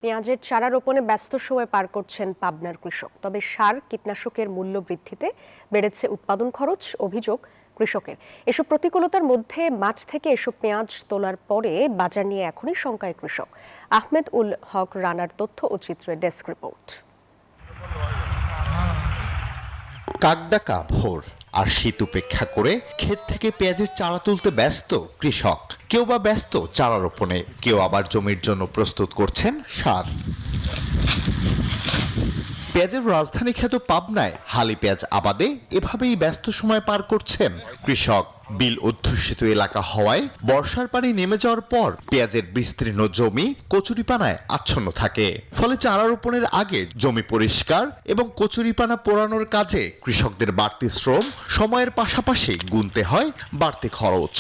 পেঁয়াজের চারা রোপণে ব্যস্ত সময় পার করছেন পাবনার কৃষক। তবে সার কীটনাশকের মূল্য বৃদ্ধিতে বেড়েছে উৎপাদন খরচ। অভিযোগ কৃষকের। এসব প্রতিকূলতার মধ্যে মাঠ থেকে এসব পেঁয়াজ তোলার পরে বাজার নিয়ে এখনই শঙ্কায় কৃষক। আহমেদ উল হক রানার তথ্য ও চিত্রে ডেস্ক রিপোর্ট। কাকডাকা ভোর আর শীত উপেক্ষা করে ক্ষেত থেকে পেঁয়াজের চারা তুলতে ব্যস্ত কৃষক। কেউ বা ব্যস্ত চারা রোপণে, কেউ আবার জমির জন্য প্রস্তুত করছেন সার। পেঁয়াজের রাজধানী খ্যাত পাবনায় হালি পেঁয়াজ আবাদে এভাবেই ব্যস্ত সময় পার করছেন কৃষক। বিল অধ্যুষিত এলাকা হওয়ায় বর্ষার পানি নেমে যাওয়ার পর পেঁয়াজের বিস্তীর্ণ জমি কচুরিপানায় আচ্ছন্ন থাকে। ফলে চারা রোপণের আগে জমি পরিষ্কার এবং কচুরিপানা পোড়ানোর কাজে কৃষকদের বাড়তি শ্রম, সময়ের পাশাপাশি গুনতে হয় বাড়তি খরচ।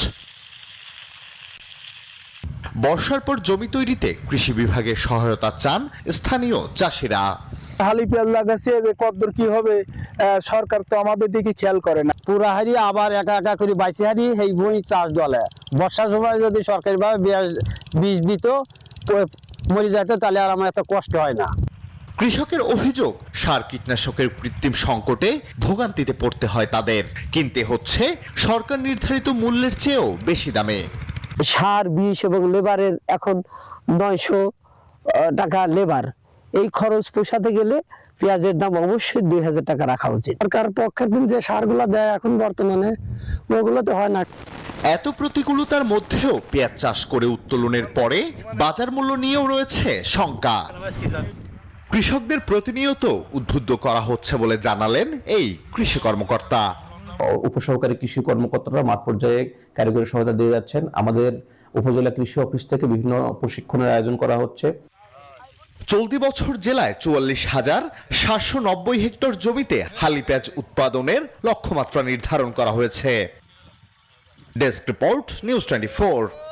বর্ষার পর জমি তৈরিতে কৃষি বিভাগের সহায়তা চান স্থানীয় চাষিরা। হালি পেঁয়াজ লাগাচ্ছে যে কতদূর কি হবে, সরকার তো আমাদের দিকে খেয়াল করে না। পুরা হারি আবার একা একা করে বাইশে হারি এই বই চাষ দলে বর্ষার সময় যদি সরকারিভাবে বীজ দিত মরে যেত, তাহলে আর আমার এত কষ্ট হয় না। কৃষকের অভিযোগ, সার কীটনাশকের কৃত্রিম সংকটে ভোগান্তিতে পড়তে হয় তাদের। কিনতে হচ্ছে সরকার নির্ধারিত মূল্যের চেয়েও বেশি দামে। সার, বিষ এবং লেবারের এখন 900 টাকা লেবার। এই খরচ পোষাতে গেলে পেঁয়াজের দাম অবশ্যই 2000 টাকা রাখা উচিত। সরকার পক্ষের দিন যে সারগুলো দেয় এখন বর্তমানে ওগুলোতে হয় না। এত প্রতিকূলতার মধ্যেও পেঁয়াজ চাষ করে উত্তোলনের পরে বাজার মূল্য নিয়েও রয়েছে শঙ্কা। কৃষকদের প্রতিনিয়ত উদ্বুদ্ধ করা হচ্ছে বলে জানালেন এই কৃষি কর্মকর্তা। উপসহকারী কৃষি কর্মকর্তারা মাঠ পর্যায়ে কারিগরি সহায়তা দিয়ে যাচ্ছেন। আমাদের উপজেলা কৃষি অফিস থেকে বিভিন্ন প্রশিক্ষণের আয়োজন করা হচ্ছে। চলতি বছর জেলায় 44,790 হেক্টর জমিতে হালি পেঁয়াজ উৎপাদনের লক্ষ্যমাত্রা নির্ধারণ করা হয়েছে। Desk report, news 24।